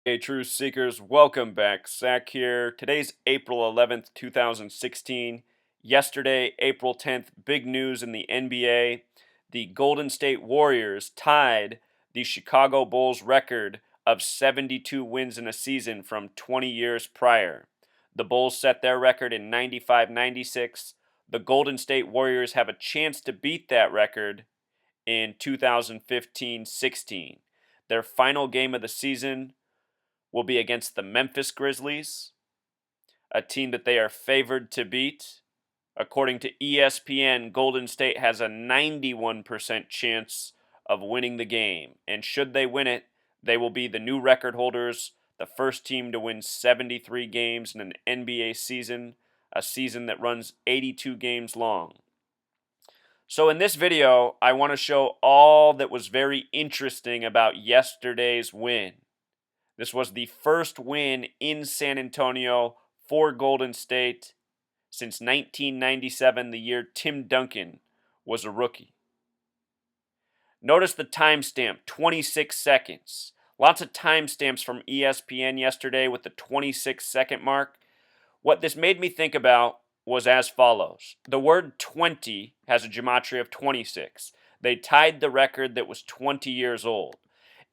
Hey, Truth Seekers, welcome back. Zach here. Today's April 11th, 2016. Yesterday, April 10th, big news in the NBA. The Golden State Warriors tied the Chicago Bulls record of 72 wins in a season from 20 years prior. The Bulls set their record in 95-96. The Golden State Warriors have a chance to beat that record in 2015-16. Their final game of the season will be against the Memphis Grizzlies, a team that they are favored to beat. According to ESPN, Golden State has a 91% chance of winning the game. And should they win it, they will be the new record holders, the first team to win 73 games in an NBA season, a season that runs 82 games long. So in this video, I want to show all that was very interesting about yesterday's win. This was the first win in San Antonio for Golden State since 1997, the year Tim Duncan was a rookie. Notice the timestamp, 26 seconds. Lots of timestamps from ESPN yesterday with the 26-second mark. What this made me think about was as follows. The word 20 has a gematria of 26. They tied the record that was 20 years old,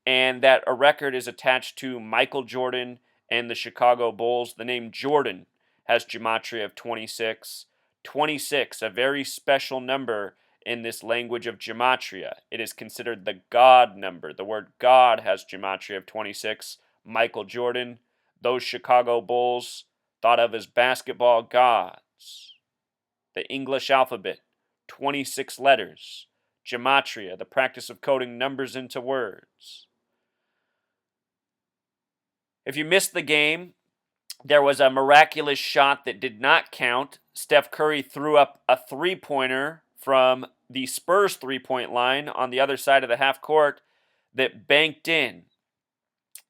and that a record is attached to Michael Jordan and the Chicago Bulls. The name Jordan has gematria of 26. 26, a very special number in this language of gematria. It is considered the God number. The word God has gematria of 26. Michael Jordan, those Chicago Bulls, thought of as basketball gods. The English alphabet, 26 letters. Gematria, the practice of coding numbers into words. If you missed the game, there was a miraculous shot that did not count. Steph Curry threw up a three-pointer from the Spurs three-point line on the other side of the half court that banked in.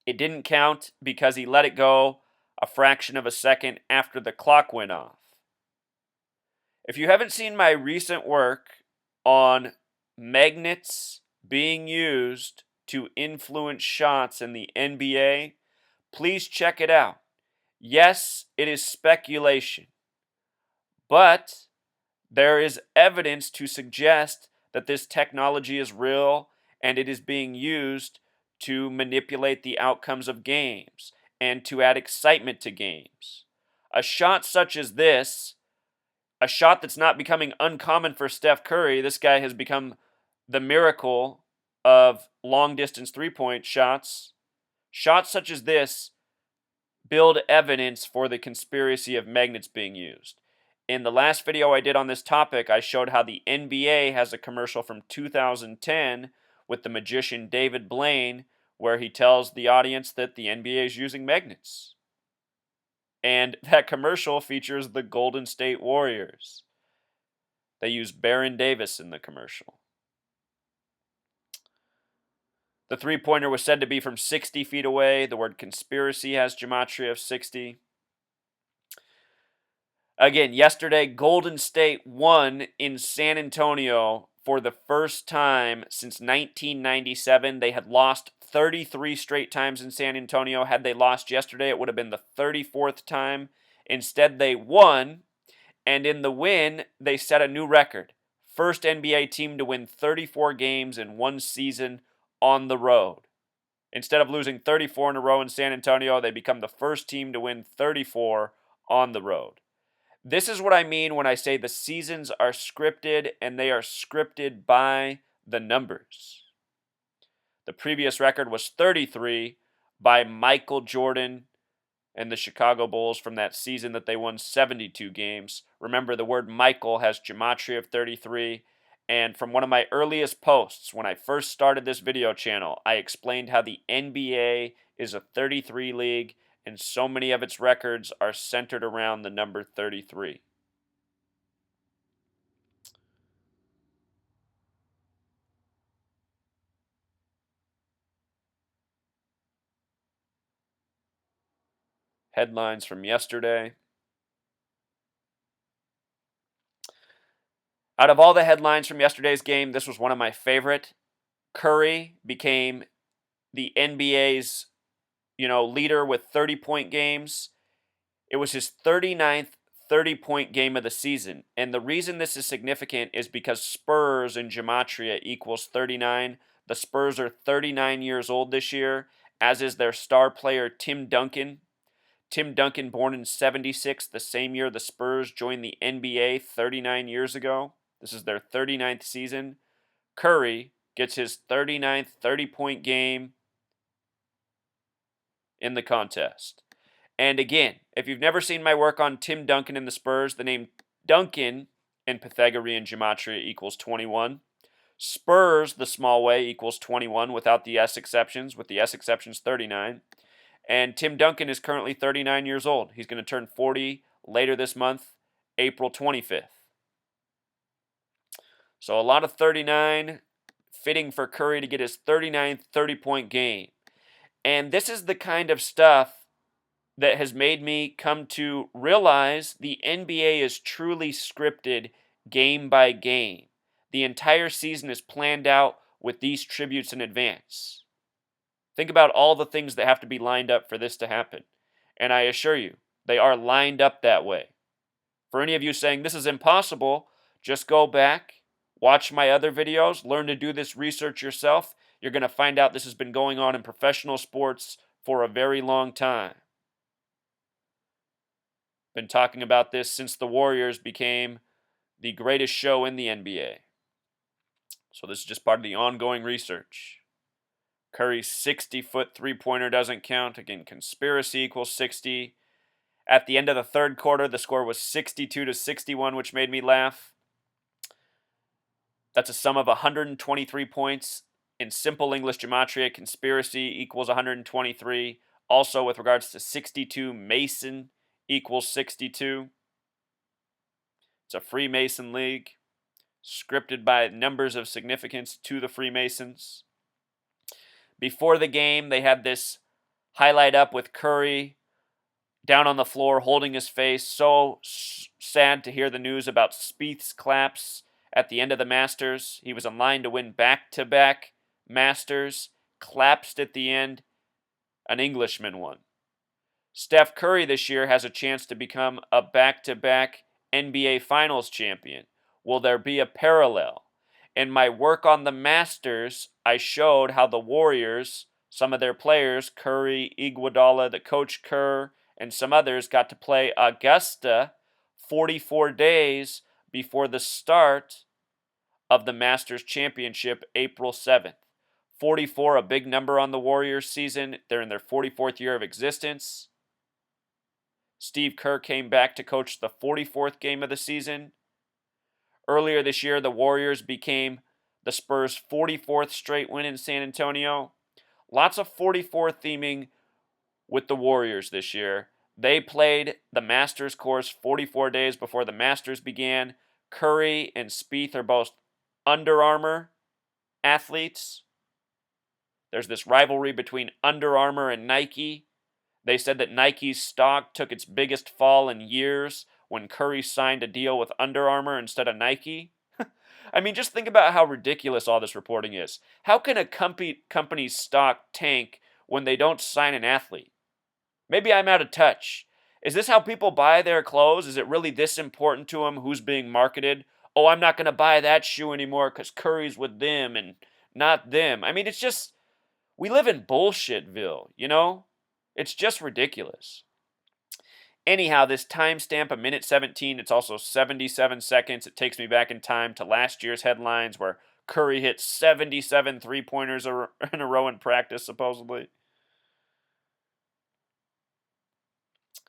It didn't count because he let it go a fraction of a second after the clock went off. If you haven't seen my recent work on magnets being used to influence shots in the NBA, please check it out. Yes, it is speculation, but there is evidence to suggest that this technology is real and it is being used to manipulate the outcomes of games and to add excitement to games. A shot such as this, a shot that's not becoming uncommon for Steph Curry, this guy has become the miracle of long distance three-point shots. Shots such as this build evidence for the conspiracy of magnets being used. In the last video I did on this topic, I showed how the NBA has a commercial from 2010 with the magician David Blaine where he tells the audience that the NBA is using magnets. And that commercial features the Golden State Warriors. They use Baron Davis in the commercial. The three-pointer was said to be from 60 feet away. The word conspiracy has gematria of 60. Again, yesterday, Golden State won in San Antonio for the first time since 1997. They had lost 33 straight times in San Antonio. Had they lost yesterday, it would have been the 34th time. Instead, they won, and in the win, they set a new record. First NBA team to win 34 games in one season on the road. Instead of losing 34 in a row in San Antonio, they become the first team to win 34 on the road. This is what I mean when I say the seasons are scripted, and they are scripted by the numbers. The previous record was 33 by Michael Jordan and the Chicago Bulls from that season that they won 72 games. Remember, the word Michael has gematria of 33. And from one of my earliest posts, when I first started this video channel, I explained how the NBA is a 33 league, and so many of its records are centered around the number 33. Headlines from yesterday. Out of all the headlines from yesterday's game, this was one of my favorite. Curry became the NBA's leader with 30-point games. It was his 39th 30-point game of the season. And the reason this is significant is because Spurs in gematria equals 39. The Spurs are 39 years old this year, as is their star player Tim Duncan. Tim Duncan, born in 76, the same year the Spurs joined the NBA 39 years ago. This is their 39th season. Curry gets his 39th 30-point game in the contest. And again, if you've never seen my work on Tim Duncan and the Spurs, the name Duncan in Pythagorean gematria equals 21. Spurs, the small way, equals 21 without the S exceptions, with the S exceptions 39. And Tim Duncan is currently 39 years old. He's going to turn 40 later this month, April 25th. So a lot of 39, fitting for Curry to get his 39th 30-point game. And this is the kind of stuff that has made me come to realize the NBA is truly scripted game by game. The entire season is planned out with these tributes in advance. Think about all the things that have to be lined up for this to happen. And I assure you, they are lined up that way. For any of you saying this is impossible, just go back, watch my other videos, learn to do this research yourself. You're going to find out this has been going on in professional sports for a very long time. Been talking about this since the Warriors became the greatest show in the NBA. So this is just part of the ongoing research. Curry's 60-foot three-pointer doesn't count. Again, conspiracy equals 60. At the end of the third quarter, the score was 62-61, which made me laugh. That's a sum of 123 points. In simple English gematria, conspiracy equals 123. Also, with regards to 62, Mason equals 62. It's a Freemason league, scripted by numbers of significance to the Freemasons. Before the game, they had this highlight up with Curry down on the floor holding his face. So sad to hear the news about Spieth's collapse at the end of the Masters. He was in line to win back-to-back Masters, collapsed at the end. An Englishman won. Steph Curry this year has a chance to become a back-to-back NBA Finals champion. Will there be a parallel? In my work on the Masters, I showed how the Warriors, some of their players, Curry, Iguodala, the coach Kerr, and some others got to play Augusta 44 days before the start of the Masters Championship, April 7th. 44, a big number on the Warriors season. They're in their 44th year of existence. Steve Kerr came back to coach the 44th game of the season. Earlier this year, the Warriors became the Spurs' 44th straight win in San Antonio. Lots of 44 theming with the Warriors this year. They played the Masters course 44 days before the Masters began. Curry and Spieth are both Under Armour athletes. There's this rivalry between Under Armour and Nike. They said that Nike's stock took its biggest fall in years when Curry signed a deal with Under Armour instead of Nike. I mean, just think about how ridiculous all this reporting is. How can a company's stock tank when they don't sign an athlete? Maybe I'm out of touch. Is this how people buy their clothes? Is it really this important to them who's being marketed? Oh, I'm not going to buy that shoe anymore because Curry's with them and not them. I mean, it's just, we live in bullshitville, you know? It's just ridiculous. Anyhow, this timestamp, a minute 17, it's also 77 seconds. It takes me back in time to last year's headlines where Curry hit 77 three-pointers in a row in practice, supposedly.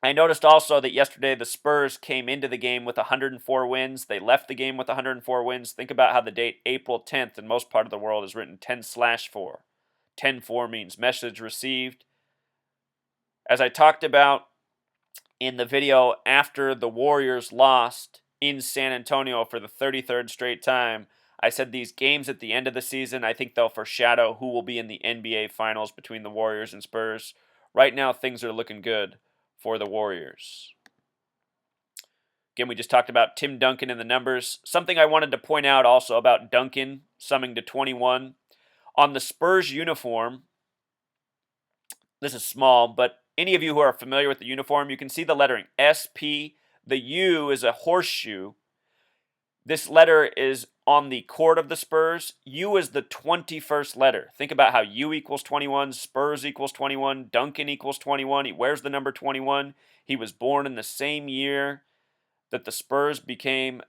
I noticed also that yesterday the Spurs came into the game with 104 wins. They left the game with 104 wins. Think about how the date April 10th in most part of the world is written 10/4. 10-4 means message received. As I talked about in the video after the Warriors lost in San Antonio for the 33rd straight time, I said these games at the end of the season, I think they'll foreshadow who will be in the NBA Finals between the Warriors and Spurs. Right now, things are looking good for the Warriors. Again, we just talked about Tim Duncan and the numbers. Something I wanted to point out also about Duncan summing to 21. On the Spurs uniform, This is small, but any of you who are familiar with the uniform, you can see the lettering SP. The U is a horseshoe. This letter is on the cord of the Spurs. U is the 21st letter. Think about how U equals 21, Spurs equals 21, Duncan equals 21. He wears the number 21. He was born in the same year that the Spurs became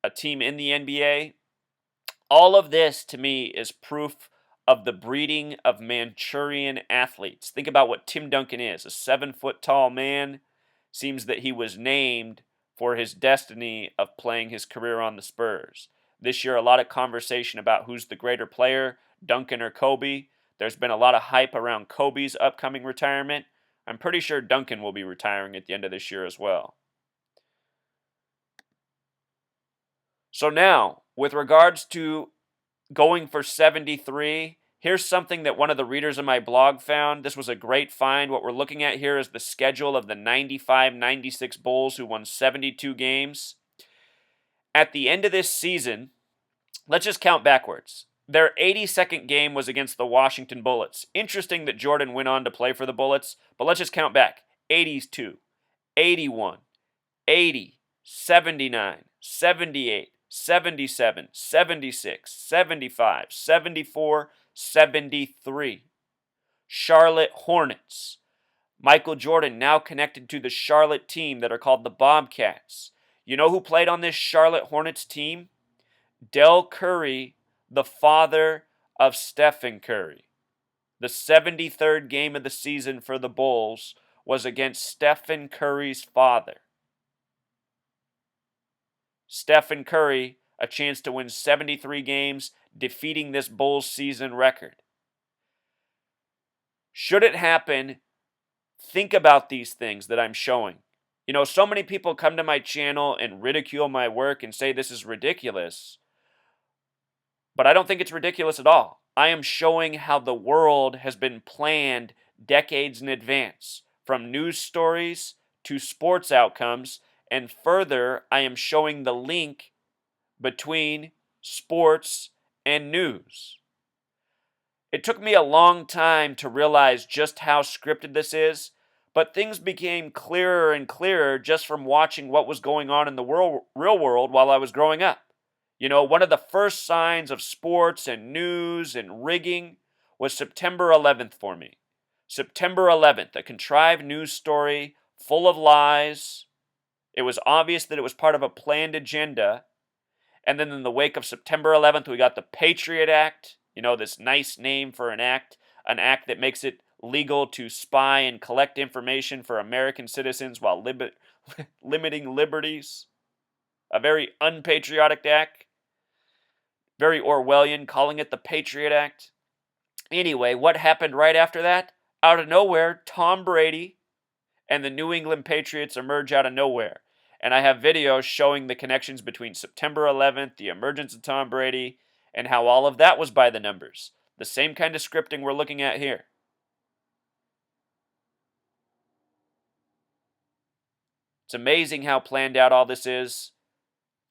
a team in the NBA. All of this, to me, is proof of the breeding of Manchurian athletes. Think about what Tim Duncan is, a 7-foot tall man. Seems that he was named for his destiny of playing his career on the Spurs. This year, a lot of conversation about who's the greater player, Duncan or Kobe. There's been a lot of hype around Kobe's upcoming retirement. I'm pretty sure Duncan will be retiring at the end of this year as well. So now, with regards to going for 73, here's something that one of the readers of my blog found. This was a great find. What we're looking at here is the schedule of the 95-96 Bulls who won 72 games. At the end of this season, let's just count backwards. Their 82nd game was against the Washington Bullets. Interesting that Jordan went on to play for the Bullets, but let's just count back. 82, 81, 80, 79, 78, 77, 76, 75, 74, 73. Charlotte Hornets. Michael Jordan now connected to the Charlotte team that are called the Bobcats. You know who played on this Charlotte Hornets team? Dell Curry, the father of Stephen Curry. The 73rd game of the season for the Bulls was against Stephen Curry's father. Stephen Curry, a chance to win 73 games, defeating this Bulls season record. Should it happen, think about these things that I'm showing. You know, so many people come to my channel and ridicule my work and say this is ridiculous. But I don't think it's ridiculous at all. I am showing how the world has been planned decades in advance, from news stories to sports outcomes. And further, I am showing the link between sports and news. It took me a long time to realize just how scripted this is, but things became clearer and clearer just from watching what was going on in the real world while I was growing up. You know, one of the first signs of sports and news and rigging was September 11th for me. September 11th, a contrived news story full of lies. It was obvious that it was part of a planned agenda. And then in the wake of September 11th, we got the Patriot Act. You know, this nice name for an act that makes it legal to spy and collect information for American citizens while limiting liberties. A very unpatriotic act. Very Orwellian, calling it the Patriot Act. Anyway, what happened right after that? Out of nowhere, Tom Brady and the New England Patriots emerge out of nowhere. And I have videos showing the connections between September 11th, the emergence of Tom Brady, and how all of that was by the numbers. The same kind of scripting we're looking at here. It's amazing how planned out all this is.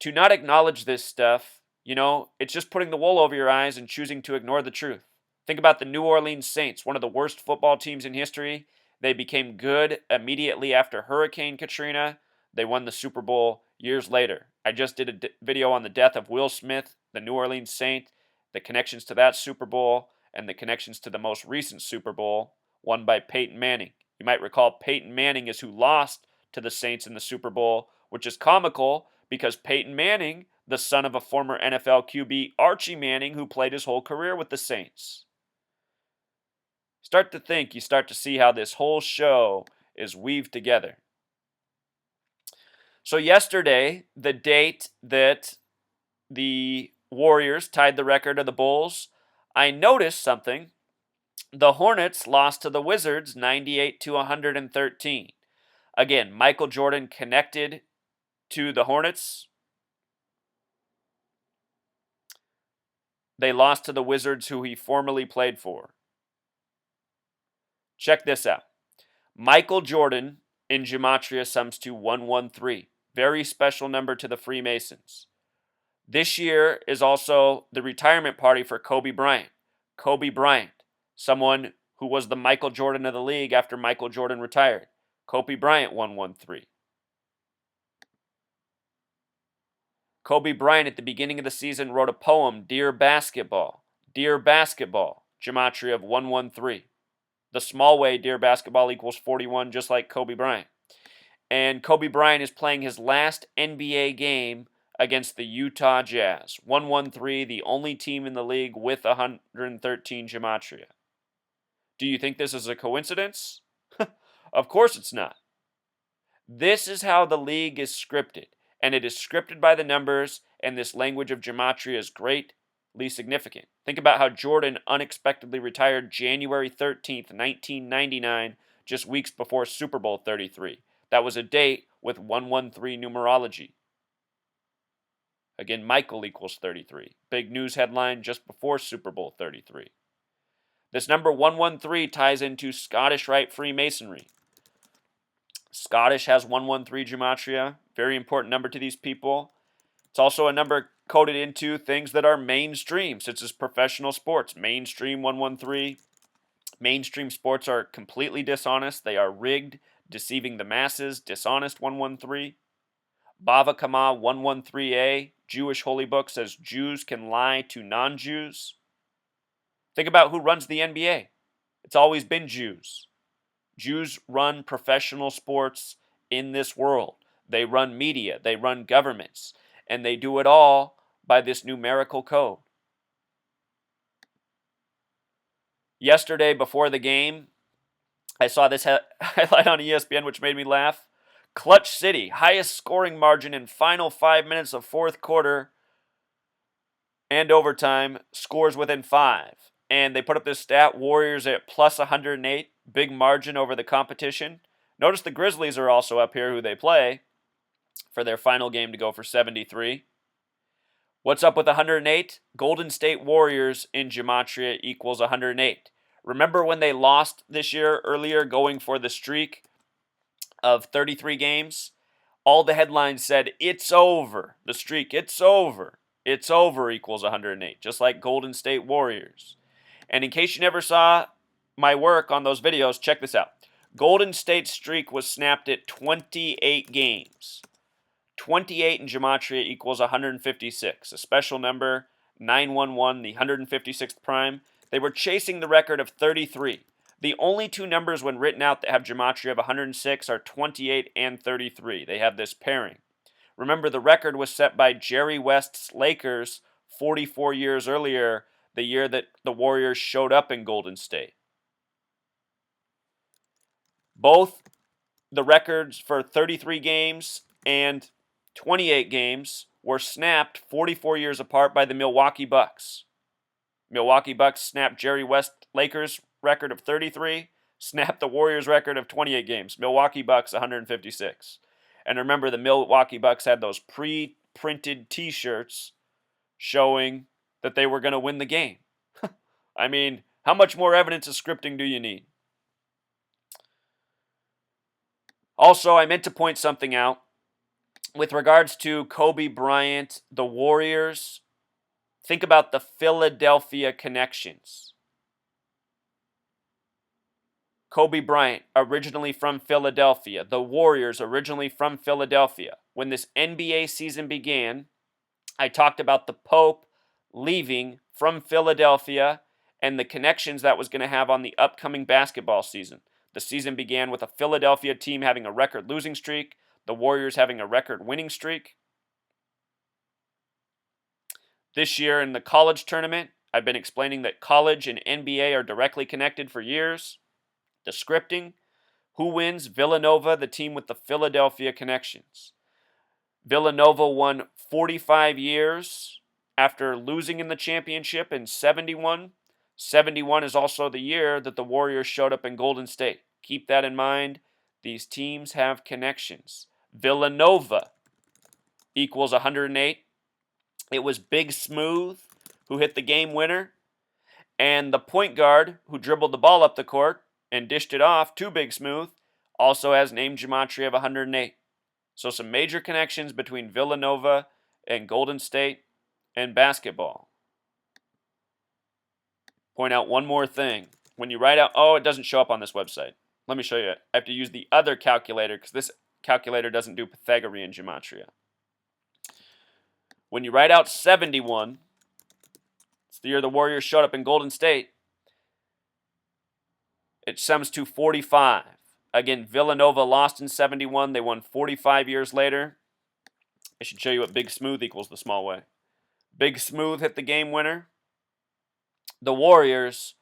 To not acknowledge this stuff, you know, it's just putting the wool over your eyes and choosing to ignore the truth. Think about the New Orleans Saints, one of the worst football teams in history. They became good immediately after Hurricane Katrina. They won the Super Bowl years later. I just did a video on the death of Will Smith, the New Orleans Saint, the connections to that Super Bowl, and the connections to the most recent Super Bowl, won by Peyton Manning. You might recall Peyton Manning is who lost to the Saints in the Super Bowl, which is comical because Peyton Manning, the son of a former NFL QB, Archie Manning, who played his whole career with the Saints. Start to think, you start to see how this whole show is weaved together. So yesterday, the date that the Warriors tied the record of the Bulls, I noticed something. The Hornets lost to the Wizards 98-113. Again, Michael Jordan connected to the Hornets. They lost to the Wizards, who he formerly played for. Check this out. Michael Jordan in Gematria sums to 113. Very special number to the Freemasons. This year is also the retirement party for Kobe Bryant. Kobe Bryant, someone Who was the Michael Jordan of the league after Michael Jordan retired? Kobe Bryant, 113. Kobe Bryant at the beginning of the season wrote a poem, Dear Basketball. Dear Basketball, gematria of 113. The small way, Dear Basketball equals 41, just like Kobe Bryant. And Kobe Bryant is playing his last NBA game against the Utah Jazz. 113, the only team in the league with 113 gematria. Do you think this is a coincidence? Of course it's not. This is how the league is scripted, and it is scripted by the numbers, and this language of gematria is greatly significant. Think about how Jordan unexpectedly retired January 13th, 1999, just weeks before Super Bowl 33. That was a date with 113 numerology. Again, Michael equals 33. Big news headline just before Super Bowl 33. This number 113 ties into Scottish Rite Freemasonry. Scottish has 113 gematria. Very important number to these people. It's also a number coded into things that are mainstream, such as professional sports. Mainstream 113. Mainstream sports are completely dishonest. They are rigged, deceiving the masses. Dishonest 113. Bava Kama 113a, Jewish holy book, says Jews can lie to non-Jews. Think about who runs the NBA. It's always been Jews. Jews run professional sports in this world. They run media, they run governments, and they do it all by this numerical code. Yesterday, before the game, I saw this highlight on ESPN, which made me laugh. Clutch City, highest scoring margin in final 5 minutes of fourth quarter and overtime, scores within 5. And they put up this stat, Warriors at plus 108, big margin over the competition. Notice the Grizzlies are also up here, who they play, for their final game to go for 73. What's up with 108? Golden State Warriors in gematria equals 108. Remember when they lost this year earlier, going for the streak of 33 games? All the headlines said, it's over. The streak, it's over. It's over equals 108, just like Golden State Warriors. And in case you never saw my work on those videos, check this out. Golden State's streak was snapped at 28 games. 28 in gematria equals 156, a special number, 911, the 156th prime. They were chasing the record of 33. The only two numbers when written out that have gematria of 106 are 28 and 33. They have this pairing. Remember, the record was set by Jerry West's Lakers 44 years earlier, the year that the Warriors showed up in Golden State. Both the records for 33 games and 28 games were snapped 44 years apart by the Milwaukee Bucks. Milwaukee Bucks snapped Jerry West Lakers record of 33, snapped the Warriors record of 28 games. Milwaukee Bucks 156. And remember, the Milwaukee Bucks had those pre-printed t-shirts showing that they were going to win the game. I mean, how much more evidence of scripting do you need? Also, I meant to point something out. With regards to Kobe Bryant, the Warriors, think about the Philadelphia connections. Kobe Bryant, originally from Philadelphia. The Warriors, originally from Philadelphia. When this NBA season began, I talked about the Pope leaving from Philadelphia and the connections that was going to have on the upcoming basketball season. The season began with a Philadelphia team having a record losing streak, the Warriors having a record winning streak. This year in the college tournament, I've been explaining that college and NBA are directly connected for years. The scripting, who wins? Villanova, the team with the Philadelphia connections. Villanova won 45 years after losing in the championship in 71. 71 is also the year that the Warriors showed up in Golden State. Keep that in mind. These teams have connections. Villanova equals 108. It was Big Smooth who hit the game winner. And the point guard who dribbled the ball up the court and dished it off to Big Smooth also has name gematria of 108. So some major connections between Villanova and Golden State and basketball. Point out one more thing. When you write out, oh, it doesn't show up on this website. Let me show you. I have to use the other calculator because this calculator doesn't do Pythagorean gematria. When you write out 71, it's the year the Warriors showed up in Golden State, it sums to 45. Again, Villanova lost in 71. They won 45 years later. I should show you what Big Smooth equals the small way. Big Smooth hit the game winner. The Warriors,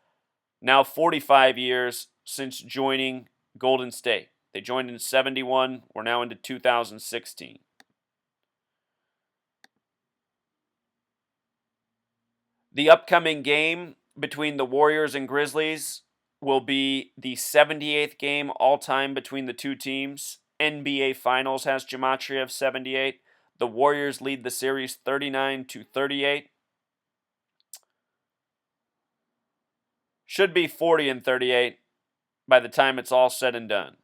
now 45 years since joining Golden State. They joined in 71. We're now into 2016. The upcoming game between the Warriors and Grizzlies will be the 78th game all-time between the two teams. NBA Finals has gematria of 78. The Warriors lead the series 39-38. Should be 40-38 by the time it's all said and done.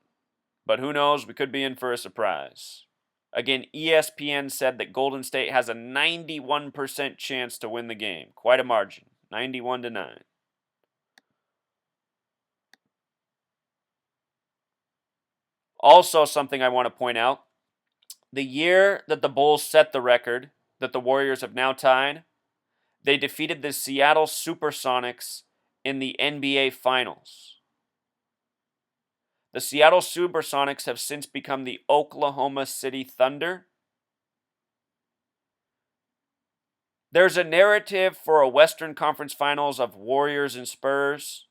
But who knows, we could be in for a surprise. Again, ESPN said that Golden State has a 91% chance to win the game. Quite a margin, 91-9. Also, something I want to point out, the year that the Bulls set the record that the Warriors have now tied, they defeated the Seattle Supersonics in the NBA Finals. The Seattle Supersonics have since become the Oklahoma City Thunder. There's a narrative for a Western Conference Finals of Warriors and Spurs.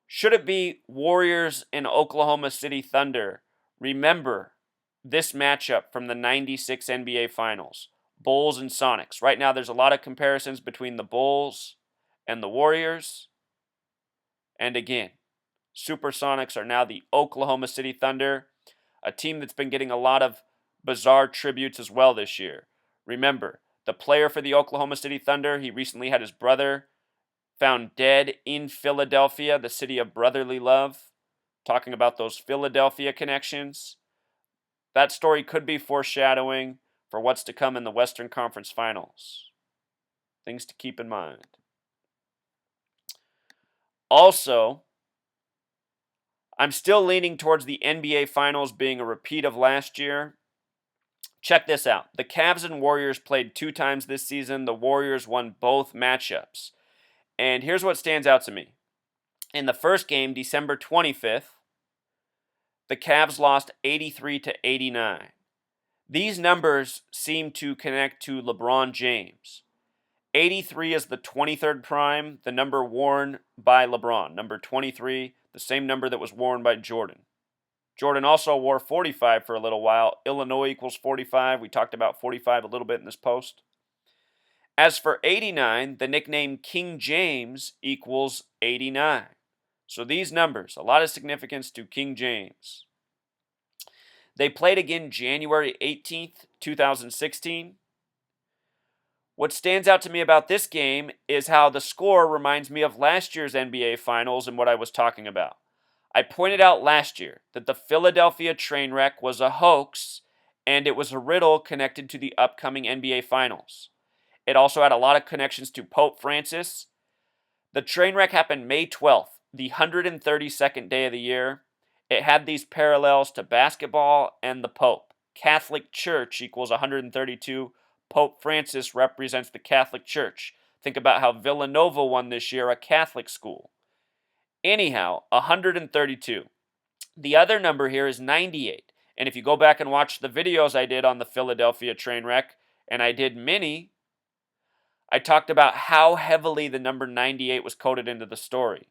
Should it be Warriors and Oklahoma City Thunder? Remember this matchup from the 96 NBA Finals, Bulls and Sonics. Right now there's a lot of comparisons between the Bulls and the Warriors. And again, Supersonics are now the Oklahoma City Thunder, a team that's been getting a lot of bizarre tributes as well this year. Remember, the player for the Oklahoma City Thunder, he recently had his brother found dead in Philadelphia, the city of brotherly love. Talking about those Philadelphia connections. That story could be foreshadowing for what's to come in the Western Conference Finals. Things to keep in mind. Also, I'm still leaning towards the NBA Finals being a repeat of last year. Check this out. The Cavs and Warriors played 2 times this season. The Warriors won both matchups. And here's what stands out to me. In the first game, December 25th, the Cavs lost 83-89. These numbers seem to connect to LeBron James. 83 is the 23rd prime, the number worn by LeBron. Number 23, the same number that was worn by Jordan. Jordan also wore 45 for a little while. Illinois equals 45. We talked about 45 a little bit in this post. As for 89, the nickname King James equals 89. So these numbers, a lot of significance to King James. They played again January 18th, 2016. What stands out to me about this game is how the score reminds me of last year's NBA Finals and what I was talking about. I pointed out last year that the Philadelphia train wreck was a hoax and it was a riddle connected to the upcoming NBA Finals. It also had a lot of connections to Pope Francis. The train wreck happened May 12th, the 132nd day of the year. It had these parallels to basketball and the Pope. Catholic Church equals 132. Pope Francis represents the Catholic Church. Think about how Villanova won this year, a Catholic school. Anyhow, 132. The other number here is 98. And if you go back and watch the videos I did on the Philadelphia train wreck, and I did many, I talked about how heavily the number 98 was coded into the story.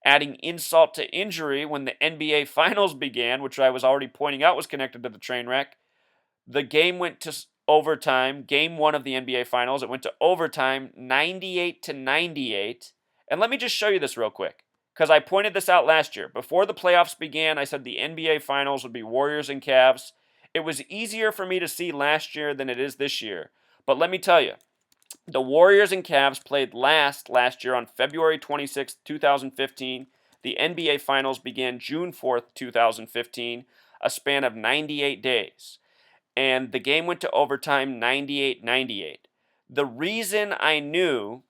Adding insult to injury, when the NBA Finals began, which I was already pointing out was connected to the train wreck, the game went to overtime, game 1 of the NBA Finals. It went to overtime, 98-98. And let me just show you this real quick, because I pointed this out last year. Before the playoffs began, I said the NBA Finals would be Warriors and Cavs. It was easier for me to see last year than it is this year. But let me tell you, the Warriors and Cavs played last year on February 26, 2015. The NBA Finals began June 4th, 2015, a span of 98 days. And the game went to overtime 98-98. The reason I knew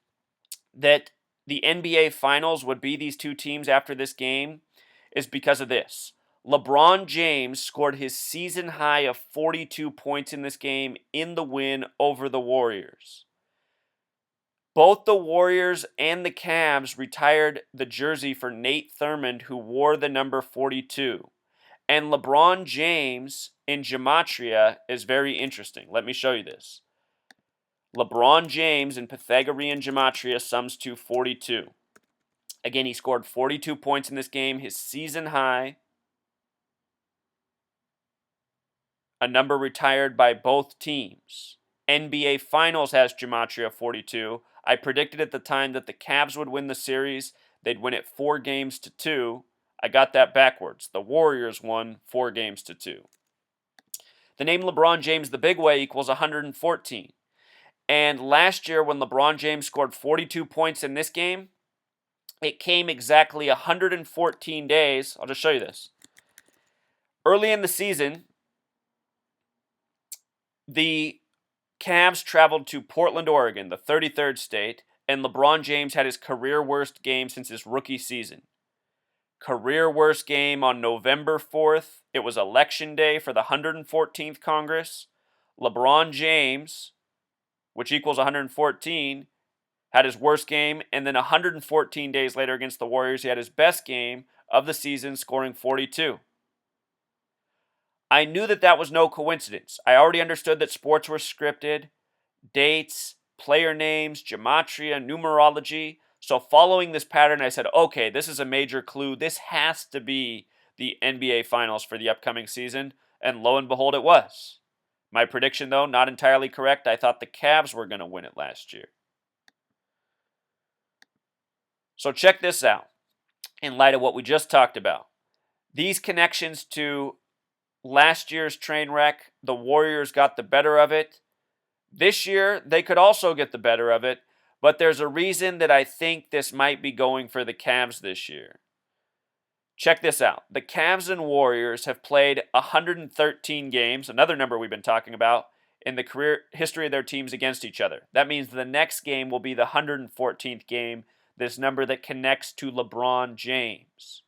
that the NBA Finals would be these two teams after this game is because of this. LeBron James scored his season high of 42 points in this game in the win over the Warriors. Both the Warriors and the Cavs retired the jersey for Nate Thurmond, who wore the number 42. And LeBron James in gematria is very interesting. Let me show you this. LeBron James in Pythagorean gematria sums to 42. Again, he scored 42 points in this game, his season high. A number retired by both teams. NBA Finals has gematria 42. I predicted at the time that the Cavs would win the series. They'd win it 4-2. I got that backwards. The Warriors won 4-2. The name LeBron James the big way equals 114. And last year when LeBron James scored 42 points in this game, it came exactly 114 days. I'll just show you this. Early in the season, the Cavs traveled to Portland, Oregon, the 33rd state, and LeBron James had his career worst game since his rookie season. Career worst game on November 4th. It was election day for the 114th Congress. LeBron James, which equals 114, had his worst game, and then 114 days later against the Warriors, he had his best game of the season, scoring 42. I knew that that was no coincidence. I already understood that sports were scripted, dates, player names, gematria, numerology. So following this pattern, I said, okay, this is a major clue. This has to be the NBA Finals for the upcoming season. And lo and behold, it was. My prediction, though, not entirely correct. I thought the Cavs were going to win it last year. So check this out in light of what we just talked about. These connections to last year's train wreck, the Warriors got the better of it. This year, they could also get the better of it, but there's a reason that I think this might be going for the Cavs this year. Check this out. The Cavs and Warriors have played 113 games, another number we've been talking about, in the career history of their teams against each other. That means the next game will be the 114th game, this number that connects to LeBron James.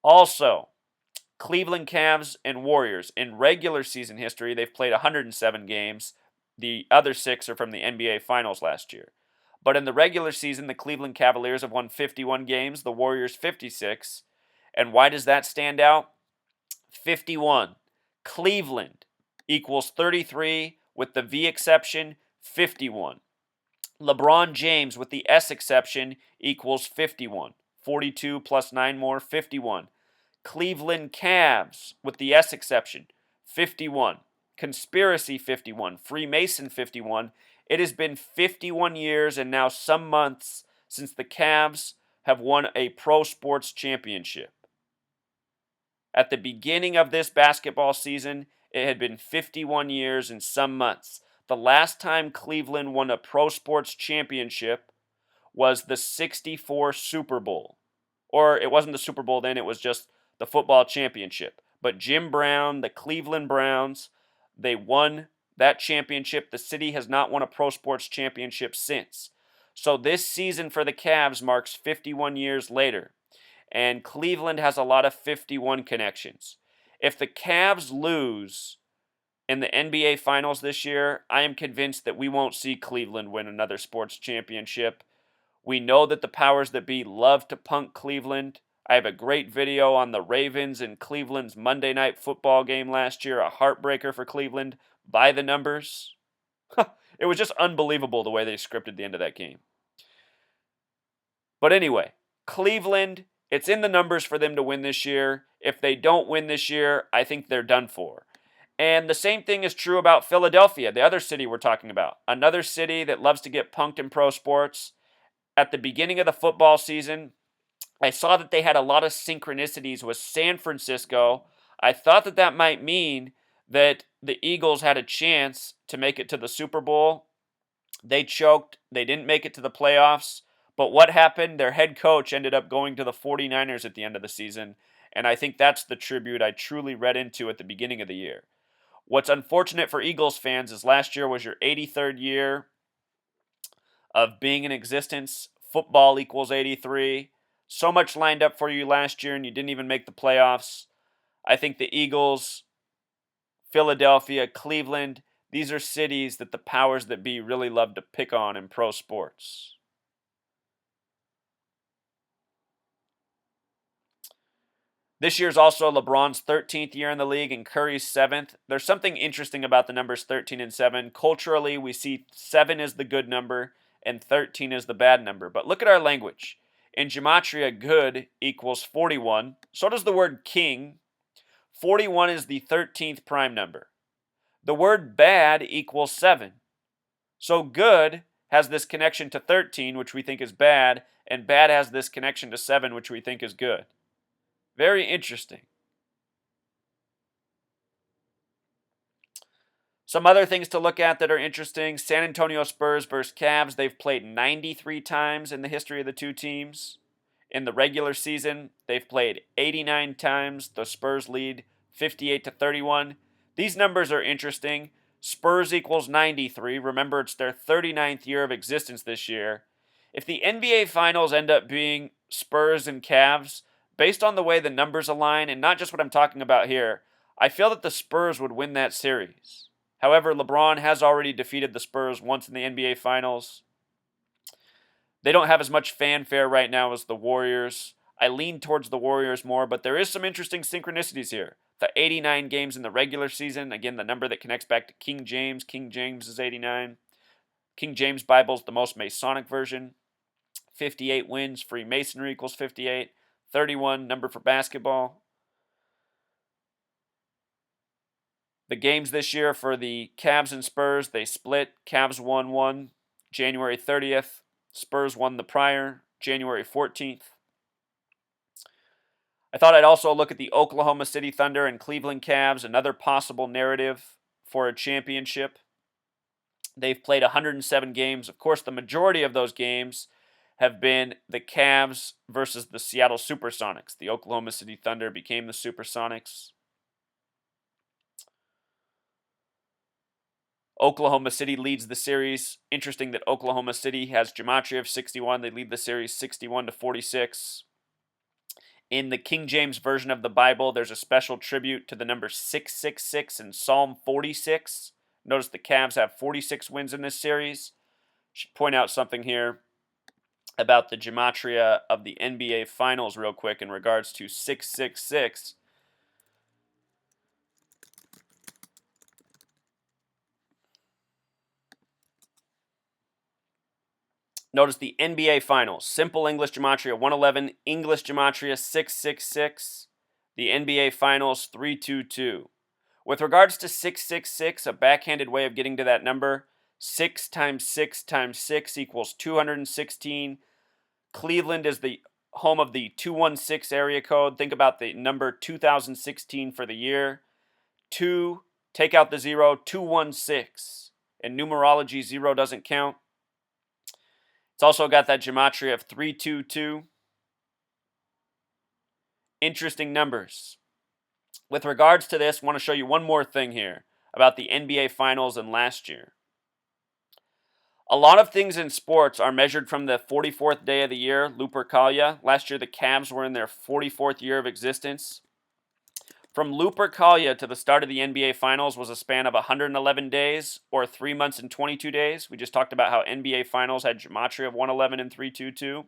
Also, Cleveland Cavs and Warriors, in regular season history, they've played 107 games. The other 6 are from the NBA Finals last year. But in the regular season, the Cleveland Cavaliers have won 51 games, the Warriors 56. And why does that stand out? 51. Cleveland equals 33 with the V exception, 51. LeBron James with the S exception equals 51. 42 plus 9 more, 51. Cleveland Cavs with the S exception, 51. Conspiracy 51. Freemason 51. It has been 51 years and now some months since the Cavs have won a pro sports championship. At the beginning of this basketball season, it had been 51 years and some months. The last time Cleveland won a pro sports championship was the 64 Super Bowl. Or it wasn't the Super Bowl then, it was just the football championship. But Jim Brown, the Cleveland Browns, they won that championship. The city has not won a pro sports championship since. So this season for the Cavs marks 51 years later. And Cleveland has a lot of 51 connections. If the Cavs lose in the NBA Finals this year, I am convinced that we won't see Cleveland win another sports championship. We know that the powers that be love to punk Cleveland. I have a great video on the Ravens and Cleveland's Monday Night Football game last year, a heartbreaker for Cleveland, by the numbers. It was just unbelievable the way they scripted the end of that game. But anyway, Cleveland, it's in the numbers for them to win this year. If they don't win this year, I think they're done for. And the same thing is true about Philadelphia, the other city we're talking about. Another city that loves to get punked in pro sports. At the beginning of the football season, I saw that they had a lot of synchronicities with San Francisco. I thought that that might mean that the Eagles had a chance to make it to the Super Bowl. They choked. They didn't make it to the playoffs. But what happened? Their head coach ended up going to the 49ers at the end of the season. And I think that's the tribute I truly read into at the beginning of the year. What's unfortunate for Eagles fans is last year was your 83rd year of being in existence. Football equals 83. So much lined up for you last year, and you didn't even make the playoffs. I think the Eagles, Philadelphia, Cleveland, these are cities that the powers that be really love to pick on in pro sports. This year's also LeBron's 13th year in the league and Curry's 7th. There's something interesting about the numbers 13 and 7. Culturally, we see 7 is the good number and 13 is the bad number. But look at our language. In gematria, good equals 41. So does the word king. 41 is the 13th prime number. The word bad equals 7. So good has this connection to 13, which we think is bad, and bad has this connection to 7, which we think is good. Very interesting. Some other things to look at that are interesting. San Antonio Spurs versus Cavs. They've played 93 times in the history of the two teams. In the regular season, they've played 89 times. The Spurs lead 58-31. These numbers are interesting. Spurs equals 93. Remember, it's their 39th year of existence this year. If the NBA Finals end up being Spurs and Cavs, based on the way the numbers align, and not just what I'm talking about here, I feel that the Spurs would win that series. However, LeBron has already defeated the Spurs once in the NBA Finals. They don't have as much fanfare right now as the Warriors. I lean towards the Warriors more, but there is some interesting synchronicities here. The 89 games in the regular season, again, the number that connects back to King James. King James is 89. King James Bible is the most Masonic version. 58 wins. Freemasonry equals 58. 31, number for basketball. The games this year for the Cavs and Spurs, they split. Cavs won one January 30th. Spurs won the prior, January 14th. I thought I'd also look at the Oklahoma City Thunder and Cleveland Cavs, another possible narrative for a championship. They've played 107 games. Of course, the majority of those games have been the Cavs versus the Seattle Supersonics. The Oklahoma City Thunder became the Supersonics. Oklahoma City leads the series. Interesting that Oklahoma City has gematria of 61. They lead the series 61-46. In the King James Version of the Bible, there's a special tribute to the number 666 in Psalm 46. Notice the Cavs have 46 wins in this series. Should point out something here about the gematria of the NBA Finals real quick in regards to 666. Notice the NBA Finals. Simple English Gematria 111, English Gematria 666. The NBA Finals 322. With regards to 666, a backhanded way of getting to that number, 6 times 6 times 6 equals 216. Cleveland is the home of the 216 area code. Think about the number 2016 for the year. 2, take out the 0, 216. In numerology, 0 doesn't count. It's also got that gematria of 322. Interesting numbers. With regards to this, I want to show you one more thing here about the NBA Finals and last year. A lot of things in sports are measured from the 44th day of the year, Lupercalia. Last year, the Cavs were in their 44th year of existence. From Lupercalia to the start of the NBA Finals was a span of 111 days, or 3 months and 22 days. We just talked about how NBA Finals had gematria of 111 and 322.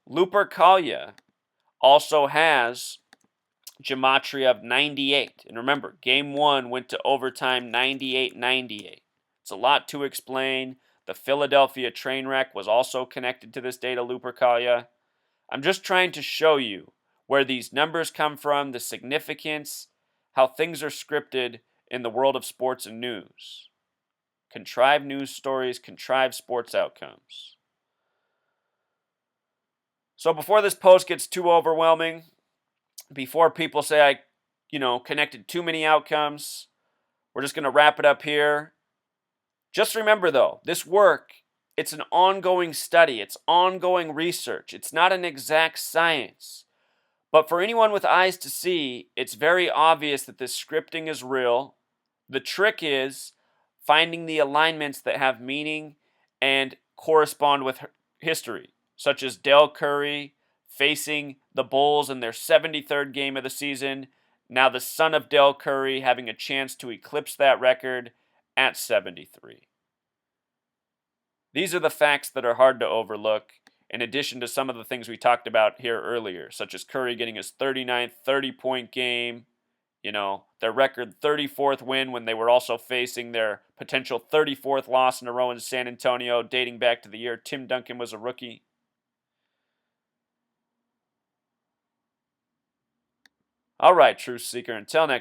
Lupercalia also has gematria of 98. And remember, Game 1 went to overtime 98-98. It's a lot to explain. The Philadelphia train wreck was also connected to this data, Lupercalia. I'm just trying to show you where these numbers come from, the significance, how things are scripted in the world of sports and news. Contrived news stories, contrived sports outcomes. So before this post gets too overwhelming, before people say I, connected too many outcomes, we're just going to wrap it up here. Just remember though, this work, it's an ongoing study, it's ongoing research. It's not an exact science. But for anyone with eyes to see, it's very obvious that this scripting is real. The trick is finding the alignments that have meaning and correspond with history. such as Dell Curry facing the Bulls in their 73rd game of the season. Now the son of Dell Curry having a chance to eclipse that record at 73. These are the facts that are hard to overlook, in addition to some of the things we talked about here earlier, such as Curry getting his 39th 30-point game, their record 34th win when they were also facing their potential 34th loss in a row in San Antonio, dating back to the year Tim Duncan was a rookie. All right, Truth Seeker, until next